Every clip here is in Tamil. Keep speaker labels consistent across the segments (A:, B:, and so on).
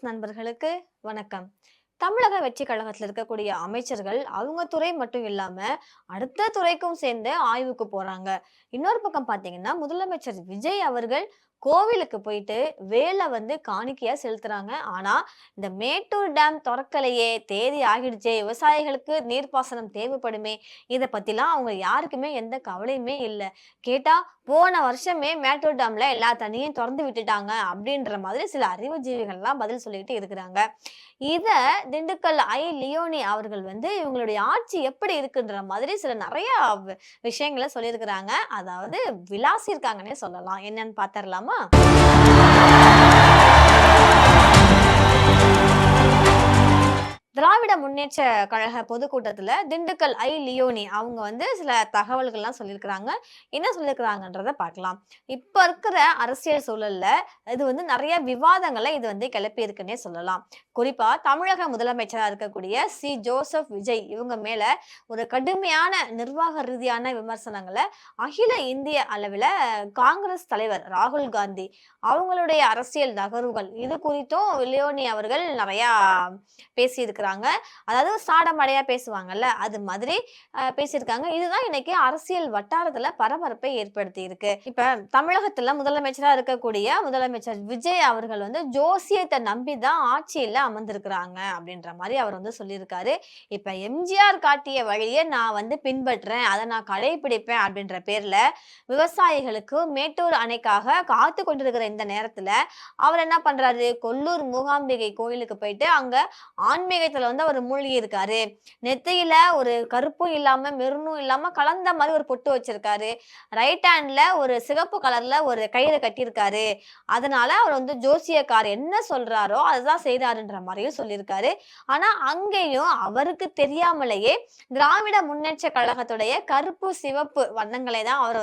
A: நண்பர்களுக்கு வணக்கம். தமிழக வெற்றி கழகத்துல இருக்கக்கூடிய அமைச்சர்கள் அவங்க துறை மட்டும் இல்லாம அடுத்த துறைக்கும் சேர்ந்து ஆய்வுக்கு போறாங்க. இன்னொரு பக்கம் பாத்தீங்கன்னா முதலமைச்சர் விஜய் அவர்கள் கோவிலுக்கு போயிட்டு வேலை காணிக்கையா செலுத்துறாங்க. ஆனா இந்த மேட்டூர் டேம் திறக்கலையே, தேதி ஆகிடுச்சே, விவசாயிகளுக்கு நீர்ப்பாசனம் தேவைப்படுமே, இத பத்திலாம் அவங்க யாருக்குமே எந்த கவலையுமே இல்ல. கேட்டா போன வருஷமே மேட்டூர் டேம்ல எல்லா தண்ணியும் திறந்து விட்டுட்டாங்க அப்படின்ற மாதிரி சில அறிவுஜீவிகள்லாம் பதில் சொல்லிட்டு இருக்கிறாங்க. இத திண்டுக்கல் லியோனி அவர்கள் இவங்களுடைய ஆட்சி எப்படி இருக்குன்ற மாதிரி சில நிறைய விஷயங்கள சொல்லியிருக்கிறாங்க. அதாவது விளாசியிருக்காங்கன்னே சொல்லலாம். என்னன்னு பாத்தரலாமா? திராவிட முன்னேற்ற கழக பொதுக்கூட்டத்துல திண்டுக்கல் லியோனி அவங்க சில தகவல்கள்லாம் சொல்லியிருக்கிறாங்க. என்ன சொல்லியிருக்கிறாங்கன்றத பார்க்கலாம். இப்ப இருக்கிற அரசியல் சூழல்ல இது நிறைய விவாதங்களை இது கிளப்பி இருக்குன்னே சொல்லலாம். குறிப்பா தமிழக முதலமைச்சரா இருக்கக்கூடிய ஜோசப் விஜய் இவங்க மேல ஒரு கடுமையான நிர்வாக ரீதியான விமர்சனங்களை அகில இந்திய அளவில் காங்கிரஸ் தலைவர் ராகுல் காந்தி அவங்களுடைய அரசியல் நகர்வுகள் இது குறித்தும் லியோனி அவர்கள் நிறைய பேசியிருக்கிறாங்க. அதாவது சாடமடையா பேசுவாங்கல்ல, அது மாதிரி பேசியிருக்காங்க. இதுதான் இன்னைக்கு அரசியல் வட்டாரத்துல பரபரப்பை ஏற்படுத்தி இருக்கு. இப்ப தமிழகத்துல முதலமைச்சரா இருக்கக்கூடிய முதலமைச்சர் விஜய் அவர்கள் ஜோசியத்தை நம்பிதான் ஆட்சியில அமர்ந்திருக்கிறாங்க அப்படின்ற மாதிரி அவர் சொல்லியிருக்காரு. இப்ப எம்ஜிஆர் காட்டிய வழியை நான் பின்பற்றேன், அதை நான் கடைபிடிப்பேன் அப்படின்ற பேர்ல விவசாயிகளுக்கு மேட்டூர் அணைக்காக காத்து கொண்டிருக்கிற இந்த நேரத்துல அவர் என்ன பண்றாரு, கொல்லூர் மூகாம்பிகை கோயிலுக்கு போயிட்டு அங்க ஆன்மீகத்துல அவர் மூழ்கி இருக்காரு. நெத்தியில ஒரு கருப்பும் இல்லாம மெருனும் இல்லாம கலந்த மாதிரி ஒரு பொட்டு வச்சிருக்காரு. ரைட் ஹேண்ட்ல ஒரு சிகப்பு கலர்ல ஒரு கயிறு கட்டியிருக்காரு. அதனால அவர் ஜோசியக்கார் என்ன சொல்றாரோ அதுதான் செய்யறாருன்ற மாதிரியும் சொல்லியிருக்காரு. ஆனா அங்கேயும் அவருக்கு தெரியாமலேயே திராவிட முன்னேற்ற கழகத்துடைய கருப்பு சிவப்பு வண்ணங்களை தான் அவர்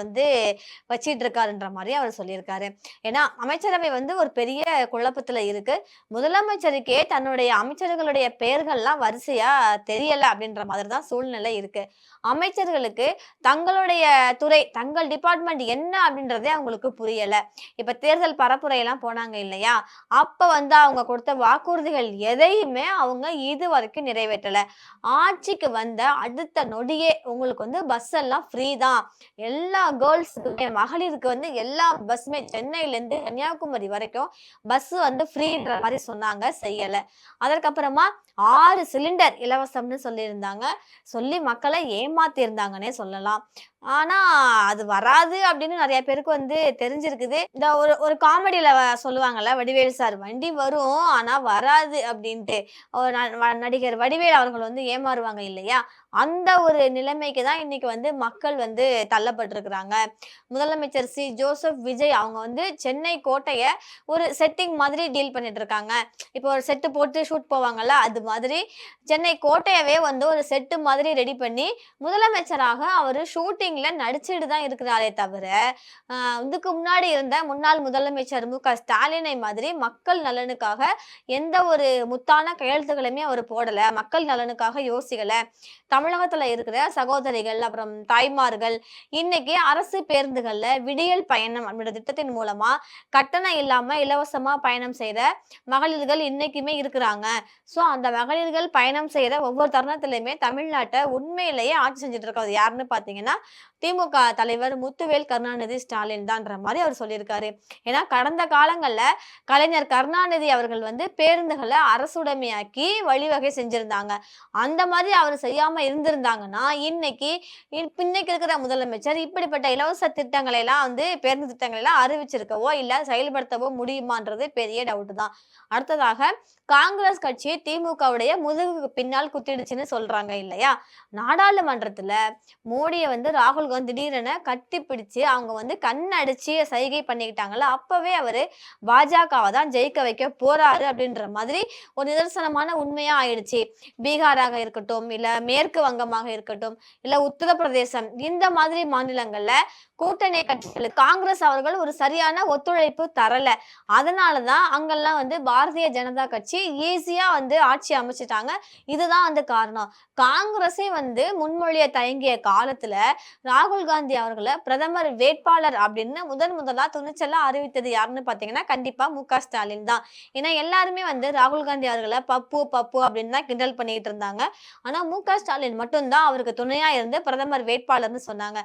A: வச்சிட்டு இருக்காருன்ற மாதிரி அவர் சொல்லியிருக்காரு. ஏன்னா அமைச்சரவை ஒரு பெரிய குழப்பத்துல இருக்கு. முதலமைச்சருக்கே தன்னுடைய அமைச்சர்களுடைய பெயர்கள்லாம் வரிசையா தெரியல அப்படின்ற மாதிரி தான் சூழ்நிலை இருக்கு. அமைச்சர்களுக்கு தங்களுடைய துறை தங்கள் டிபார்ட்மெண்ட் என்ன அப்படின்றதே அவங்களுக்கு புரியல. இப்ப தேர்தல் பரப்புரையெல்லாம் போனாங்க இல்லையா, அப்ப அவங்க கொடுத்த வாக்குறுதிகள் எதையுமே அவங்க இது வரைக்கும் நிறைவேற்றல. ஆட்சிக்கு வந்த அடுத்த நொடியே உங்களுக்கு பஸ் எல்லாம் ஃப்ரீ தான், எல்லா கேர்ள்ஸுக்குமே மகளிருக்கு எல்லா பஸ்ஸுமே சென்னையில இருந்து கன்னியாகுமரி வரைக்கும் பஸ் ஃப்ரீன்ற மாதிரி சொன்னாங்க, செய்யல. அதற்கப்புறமா 6 சிலிண்டர் இலவசம்னு சொல்லியிருந்தாங்க. சொல்லி மக்களை ஏமாத்தி இருந்தாங்கன்னே சொல்லலாம். ஆனா அது வராது அப்படின்னு நிறைய பேருக்கு தெரிஞ்சிருக்குது. இந்த ஒரு ஒரு காமெடியில சொல்லுவாங்கல்ல, வடிவேலு சார் வண்டி வரும் ஆனா வராது அப்படின்ட்டு நடிகர் வடிவேல் அவர்கள் ஏமாறுவாங்க இல்லையா, அந்த ஒரு நிலைமைக்கு தான் இன்னைக்கு மக்கள் தள்ளப்பட்டிருக்கிறாங்க. முதலமைச்சர் ஜோசப் விஜய் அவங்க சென்னை கோட்டைய ஒரு செட்டிங் மாதிரி டீல் பண்ணிட்டு இருக்காங்க. இப்போ ஒரு செட்டு போட்டு ஷூட் போவாங்கல்ல, அது மாதிரி சென்னை கோட்டையவே ஒரு செட்டு மாதிரி ரெடி பண்ணி முதலமைச்சராக அவர் ஷூட்டிங்ல நடிச்சுட்டு தான் இருக்கிறாரே தவிர இதுக்கு முன்னாடி இருந்த முன்னாள் முதலமைச்சர் மு.க.ஸ்டாலினை மாதிரி மக்கள் நலனுக்காக எந்த ஒரு முத்தான கையெழுத்துகளுமே அவர் போடல, மக்கள் நலனுக்காக யோசிக்கல. தமிழகத்துல இருக்கிற சகோதரிகள் அப்புறம் தாய்மார்கள் இன்னைக்கு அரசு பேருந்துகள்ல விடியல் பயணம் அப்படின்ற திட்டத்தின் மூலமா கட்டணம் இல்லாம இலவசமா பயணம் செய்த மகளிர்கள் இன்னைக்குமே இருக்கிறாங்க. சோ அந்த மகளிர்கள் பயணம் செய்யற ஒவ்வொரு தருணத்திலுமே தமிழ்நாட்டை உண்மையிலேயே ஆட்சி செஞ்சுட்டு இருக்கிறது யாருன்னு பாத்தீங்கன்னா திமுக தலைவர் முத்துவேல் கருணாநிதி ஸ்டாலின் தான்ற மாதிரி அவர் சொல்லியிருக்காரு. ஏன்னா கடந்த காலங்கள்ல கலைஞர் கருணாநிதி அவர்கள் பேருந்துகளை அரசுடைமையாக்கி வழிவகை செஞ்சிருந்தாங்க. அந்த மாதிரி அவர் செய்யாம இருந்திருந்தாங்கன்னா இன்னைக்கு இருக்கிற முதலமைச்சர் இப்படிப்பட்ட இலவச திட்டங்களை எல்லாம் பேருந்து திட்டங்களை எல்லாம் அறிவிச்சிருக்கவோ இல்ல செயல்படுத்தவோ முடியுமான்றது பெரிய டவுட் தான். அடுத்ததாக காங்கிரஸ் கட்சி திமுகவுடைய முதுகுக்கு பின்னால் குத்திடுச்சுன்னு சொல்றாங்க இல்லையா, நாடாளுமன்றத்துல மோடியை ராகுல் காந்தி திடீரென கட்டி பிடிச்சு அவங்க கண்ணடிச்சு சைகை பண்ணிக்கிட்டாங்கல்ல, அப்பவே அவரு பாஜகவை தான் ஜெயிக்க வைக்க போறாரு அப்படின்ற மாதிரி ஒரு நிதர்சனமான உண்மையா ஆயிடுச்சு. பீகாராக இருக்கட்டும் இல்ல மேற்கு வங்கமாக இருக்கட்டும் இல்ல உத்தரப்பிரதேசம் இந்த மாதிரி மாநிலங்கள்ல கூட்டணி கட்சிகளுக்கு காங்கிரஸ் அவர்கள் ஒரு சரியான ஒத்துழைப்பு தரல. அதனாலதான் அங்கெல்லாம் வந்து பாரதிய ஜனதா கட்சி ஈஸியா வந்து ஆட்சி அமைச்சிட்டாங்க. இதுதான் வந்து காரணம். காங்கிரஸே வந்து முன்மொழிய தயங்கிய காலத்துல ராகுல் காந்தி அவர்களை பிரதமர் வேட்பாளர் அப்படின்னு முதலா துணிச்சலா அறிவித்தது யாருன்னு பாத்தீங்கன்னா கண்டிப்பா மு.க. ஸ்டாலின் தான். ஏன்னா எல்லாருமே வந்து ராகுல் காந்தி அவர்களை பப்பு பப்பு அப்படின்னு தான் கிண்டல் பண்ணிட்டு இருந்தாங்க. ஆனா மு.க. ஸ்டாலின் மட்டும்தான் அவருக்கு துணையா இருந்து பிரதமர் வேட்பாளர்னு சொன்னாங்க.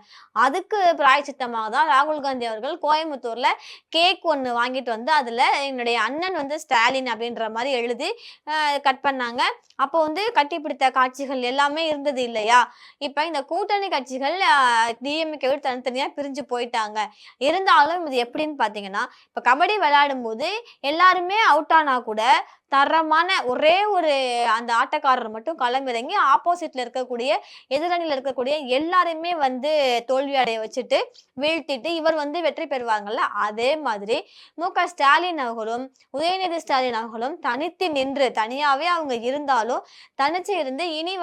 A: அதுக்கு பிராயச்சித்தமாக தான் ராகுல் காந்தி அவர்கள் கோயம்புத்தூர்ல கேக் ஒண்ணு வாங்கிட்டு வந்து அதுல என்னுடைய அண்ணன் வந்து ஸ்டாலின் அப்படின்ற மாதிரி எழுதி கட் பண்ணாங்க. அப்போ வந்து கட்டிப்பிடித்த காட்சிகள் எல்லாமே இருந்தது இல்லையா? இப்ப இந்த கூட்டணி கட்சிகள் டிஎம்கே தனித்தனியா பிரிஞ்சு போயிட்டாங்க. இருந்தாலும் இது எப்படின்னு பாத்தீங்கன்னா, இப்ப கபடி விளையாடும் போது எல்லாருமே அவுட் ஆனா கூட தரமான ஒரே ஒரு அந்த ஆட்டக்காரர் மட்டும் களமிறங்கி ஆப்போசிட்ல இருக்கக்கூடிய எதிரணியில இருக்கக்கூடிய எல்லாரையுமே வந்து தோல்வி அடைய வச்சுட்டு வீழ்த்திட்டு இவர் வந்து வெற்றி பெறுவாங்கல்ல. அதே மாதிரி மு.க. ஸ்டாலின் அவர்களும் உதயநிதி ஸ்டாலின் அவர்களும் தனித்து நின்று தனியாவே அவங்க இருந்தாலும் தனிச்சு இருந்து இனி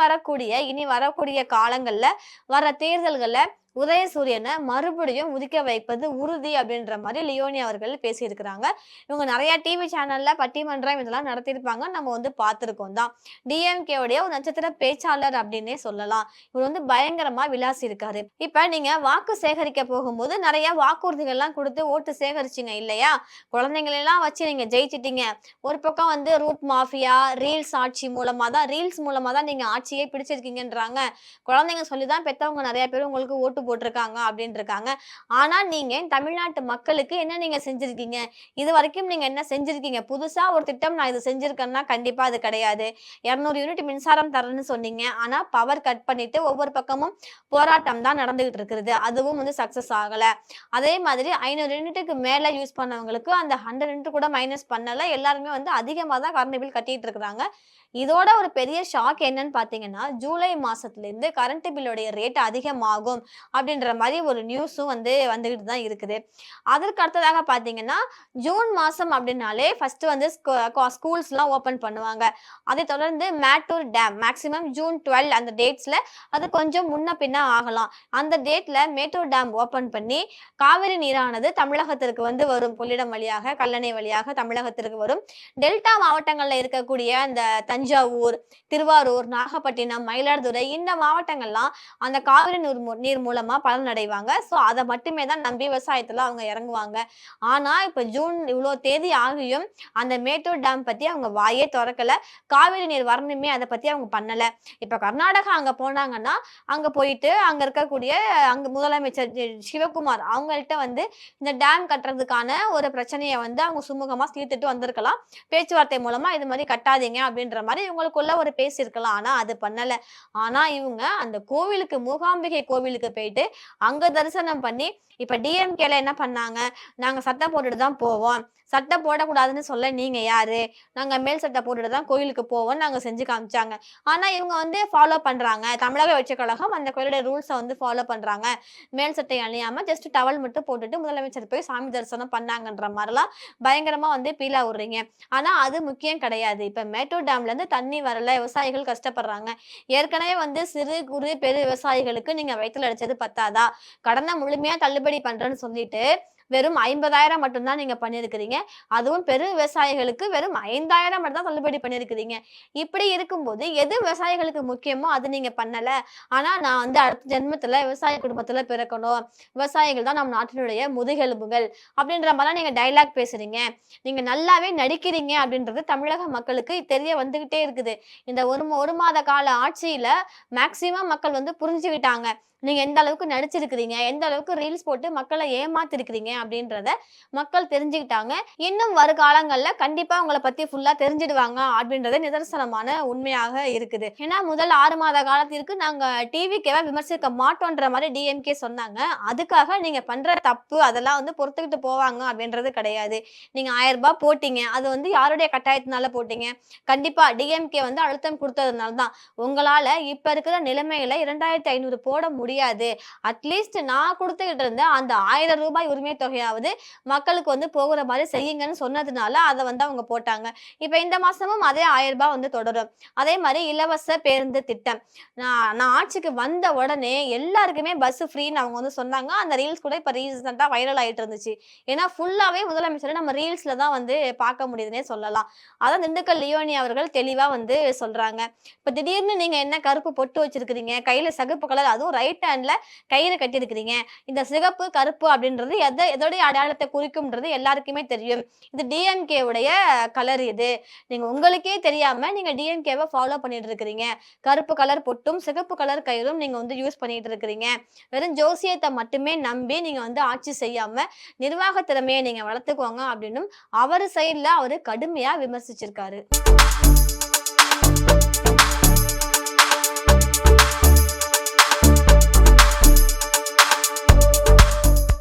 A: வரக்கூடிய காலங்கள்ல வர தேர்தல்கள்ல உதயசூரியனை மறுபடியும் உதிக்க வைப்பது உறுதி அப்படின்ற மாதிரி லியோனி அவர்கள் பேசியிருக்கிறாங்க. இவங்க நிறைய டிவி சேனல்ல பட்டிமன்றம் இதெல்லாம் நடத்தியிருப்பாங்க. நம்ம வந்து பார்த்திருக்கோம் தான். டிஎம்கே உடைய ஒரு நட்சத்திர பேச்சாளர் அப்படின்னே சொல்லலாம். இவர் வந்து பயங்கரமா விளாசி இருக்காரு. இப்ப நீங்க வாக்கு சேகரிக்க போகும்போது நிறைய வாக்குறுதிகள்லாம் கொடுத்து ஓட்டு சேகரிச்சீங்க இல்லையா? குழந்தைங்களெல்லாம் வச்சு நீங்க ஜெயிச்சிட்டீங்க. ஒரு பக்கம் வந்து ரூட் மாஃபியா, ரீல்ஸ் மூலமா தான் நீங்க ஆட்சியே பிடிச்சிருக்கீங்கன்றாங்க. குழந்தைங்க சொல்லிதான் பெத்தவங்க நிறைய பேர் உங்களுக்கு ஓட்டு போட்டிருக்காங்க அப்படின்னு இருக்காங்க. ஆனா நீங்க தமிழ்நாட்டு மக்களுக்கு என்ன நீங்க செஞ்சிருக்கீங்க? இது வரைக்கும் நீங்க என்ன செஞ்சிருக்கீங்க? புதுசா ஒரு திட்டம் நான் இது செஞ்சிருக்கேன்னா கண்டிப்பா அது கிடையாது. 200 யூனிட் மின்சாரம் தரேன்னு சொன்னீங்க. ஆனா பவர் கட் பண்ணிட்டு ஒவ்வொரு பக்கமும் போராட்டம் தான் நடந்துகிட்டு இருக்குது. அதுவும் வந்து சக்சஸ் ஆகல. அதே மாதிரி 500 யூனிட்டுக்கு மேல யூஸ் பண்ணவங்களுக்கு அந்த 100 யூனிட் கூட மைனஸ் பண்ணல. எல்லாருமே வந்து அதிகமா தான் கரண்ட் பில் கட்டிட்டு இருக்காங்க. இதோட ஒரு பெரிய ஷாக் என்னன்னு பாத்தீங்கன்னா, ஜூலை மாசத்துல இருந்து கரண்ட் பில்லுடைய ரேட் அதிகமாகும் அப்படின்ற மாதிரி ஒரு நியூஸும் வந்து வந்துகிட்டு தான் இருக்குது. அதற்கு அடுத்ததாக பாத்தீங்கன்னா, ஜூன் மாசம் அப்படின்னாலே ஃபர்ஸ்ட் வந்து ஸ்கூல்ஸ்லாம் ஓபன் பண்ணுவாங்க. அதை தொடர்ந்து மேட்டூர் டேம் மேக்சிமம் ஜூன் 12 அந்த டேட்ஸ்ல அது கொஞ்சம் முன்ன பின்ன ஆகலாம். அந்த டேட்ல மேட்டூர் டேம் ஓபன் பண்ணி காவிரி நீரானது தமிழகத்திற்கு வந்து வரும். கொள்ளிடம் வழியாக, கல்லணை வழியாக தமிழகத்திற்கு வரும். டெல்டா மாவட்டங்கள்ல இருக்கக்கூடிய அந்த தஞ்சாவூர், திருவாரூர், நாகப்பட்டினம், மயிலாடுதுறை இந்த மாவட்டங்கள்லாம் அந்த காவிரி நீர் மூலமா பலனடைவாங்க. ஸோ அதை மட்டுமே தான் நம்பி விவசாயத்துல அவங்க இறங்குவாங்க. ஆனா இப்ப ஜூன் இவ்வளோ தேதி ஆகியும் அந்த மேட்டூர் டேம் பத்தி அவங்க வாயே திறக்கல. காவிரி நீர் வரணுமே அதை பத்தி அவங்க பண்ணல. இப்ப கர்நாடகா அங்க போனாங்கன்னா அங்க போயிட்டு அங்க இருக்கக்கூடிய அங்க முதலமைச்சர் சிவகுமார் அவங்கள்ட்ட வந்து இந்த டேம் கட்டுறதுக்கான ஒரு பிரச்சனையை வந்து அவங்க சுமூகமா தீர்த்துட்டு வந்திருக்கலாம். பேச்சுவார்த்தை மூலமா இது மாதிரி கட்டாதீங்க அப்படின்ற மாதிரி இவங்களுக்குள்ள ஒரு பேசியிருக்கலாம். ஆனா அது பண்ணல. ஆனா இவங்க அந்த கோவிலுக்கு மூகாம்பிகை கோவிலுக்கு போயிட்டு அங்க தரிசனம் பண்ணி இப்ப டிஎம்கேல என்ன பண்ணாங்க? நாங்க சட்டம் போட்டுட்டு தான் போவோம். சட்டை போடக்கூடாதுன்னு சொல்ல நீங்க யாரு? நாங்க மேல் சட்டை போட்டுட்டு தான் கோயிலுக்கு போவோம் நாங்க செஞ்சு காமிச்சாங்க. ஆனா இவங்க வந்து ஃபாலோ பண்றாங்க. தமிழக வெற்றிக் கழகம் அந்த கோயிலுடைய ரூல்ஸை வந்து ஃபாலோ பண்றாங்க. மேல் சட்டை அணியாம ஜஸ்ட் டவல் மட்டும் போட்டுட்டு முதலமைச்சர் போய் சாமி தரிசனம் பண்ணாங்கன்ற மாதிரிலாம் பயங்கரமா வந்து பீலா விடுறீங்க. ஆனா அது முக்கியம் கிடையாது. இப்ப மேட்டூர் டேம்ல இருந்து தண்ணி வரல, விவசாயிகள் கஷ்டப்படுறாங்க. ஏற்கனவே வந்து சிறு குறு பெரு விவசாயிகளுக்கு நீங்க வயித்துல அடிச்சது பத்தாதா? கடனை முழுமையா தள்ளுபடி பண்றேன்னு சொல்லிட்டு வெறும் 50,000 மட்டும் தான் நீங்க பண்ணியிருக்கிறீங்க. அதுவும் பெரு விவசாயிகளுக்கு வெறும் 5,000 மட்டும் தான் தள்ளுபடி பண்ணியிருக்கிறீங்க. இப்படி இருக்கும்போது எது விவசாயிகளுக்கு முக்கியமோ அது நீங்க பண்ணல. ஆனா நான் வந்து அடுத்த ஜென்மத்துல விவசாய குடும்பத்துல பிறக்கணும். விவசாயிகள் தான் நம் நாட்டினுடைய முதுகெலும்புகள் அப்படின்ற மாதிரிலாம் நீங்க டைலாக் பேசுறீங்க. நீங்க நல்லாவே நடிக்கிறீங்க அப்படின்றது தமிழக மக்களுக்கு தெரிய வந்துகிட்டே இருக்குது. இந்த ஒரு மாத கால ஆட்சியில மேக்சிமம் மக்கள் வந்து புரிஞ்சுக்கிட்டாங்க. நீங்க எந்த அளவுக்கு நடிச்சிருக்கிறீங்க, எந்த அளவுக்கு ரீல்ஸ் போட்டு மக்களை ஏமாத்திருக்கிறீங்க அப்படின்றத மக்கள் தெரிஞ்சுக்கிட்டாங்க. இன்னும் வருகாலங்கள்ல கண்டிப்பா உங்களை பத்தி ஃபுல்லா தெரிஞ்சிடுவாங்க அப்படின்றது நிதர்சனமான உண்மையாக இருக்குது. ஏன்னா முதல் 6 மாத காலத்திற்கு நாங்க டிவிக்கேவை விமர்சிக்க மாட்டோன்ற மாதிரி டிஎம்கே சொன்னாங்க. அதுக்காக நீங்க பண்ற தப்பு அதெல்லாம் வந்து பொறுத்துக்கிட்டு போவாங்க அப்படின்றது கிடையாது. நீங்க 1000 ரூபாய் போட்டீங்க. அது வந்து யாருடைய கட்டாயத்தினால போட்டீங்க? கண்டிப்பா டிஎம்கே வந்து அழுத்தம் கொடுத்ததுனால தான். உங்களால இப்ப இருக்கிற நிலைமையில 2500 போட முடியும் முடியாது. அட்லீஸ்ட் நான் குடுத்துக்கிட்டு இருந்த அந்த ரூ. 1000 உரிமை தொகையாவது மக்களுக்கு வந்து போகுற மாரி செய்யுங்கன்னு சொன்னதுனால, அத வந்து அவங்க போட்டாங்க. இப்ப இந்த மாசமும் அதே ரூ. 1000 வந்து தொடரும். அதே மாரி இலவச பேருந்து திட்டம். நான் நான் ஆட்சிக்கு வந்த உடனே எல்லாருக்குமே பஸ் ஃப்ரீன்னு அவங்க வந்து சொன்னாங்க. அந்த ரீல்ஸ் கூட இப்ப ரீசென்ட்டா வைரல் ஆயிட்டு இருந்துச்சு. ஏன்னா ஃபுல்லாவே முதலமைச்சர நம்ம ரீல்ஸ்ல தான் வந்து பார்க்க முடியுதுன்னே சொல்லலாம். அதான் திண்டுக்கல் லியோனி அவர்கள் தெளிவா வந்து சொல்றாங்க. இப்ப திடீர்னு நீங்க என்ன கருப்பு பொட்டு வச்சிருக்கிறீங்க, கையில சிகப்பு கலர் அதுவும் ரைட் ஹேண்ட்ல கயிறு கட்டியிருக்கிறீங்க. இந்த சிகப்பு, கருப்பு அப்படின்றது எதோடைய அடையாளத்த குறிக்கும்ன்றது எல்லாருக்குமே தெரியும். இது டிஎம்கே உடைய கலர் இது. நீங்க உங்களுக்கே தெரியாம நீங்க டிஎம்கேவ ஃபாலோ பண்ணிட்டு இருக்கிறீங்க. கருப்பு கலர் பொட்டும், சிகப்பு கலர் கயிறும் நீங்க வந்து யூஸ் பண்ணிட்டு இருக்கிறீங்க. வெறும் ஜோசியத்த மட்டுமே நம்பி நீங்க வந்து ஆட்சி செய்யாம, நிர்வாக திறமைய நீங்க வளர்த்துக்கோங்க அப்படின்னும் அவரு சைடுல அவரு கடுமையா விமர்சிச்சிருக்காரு.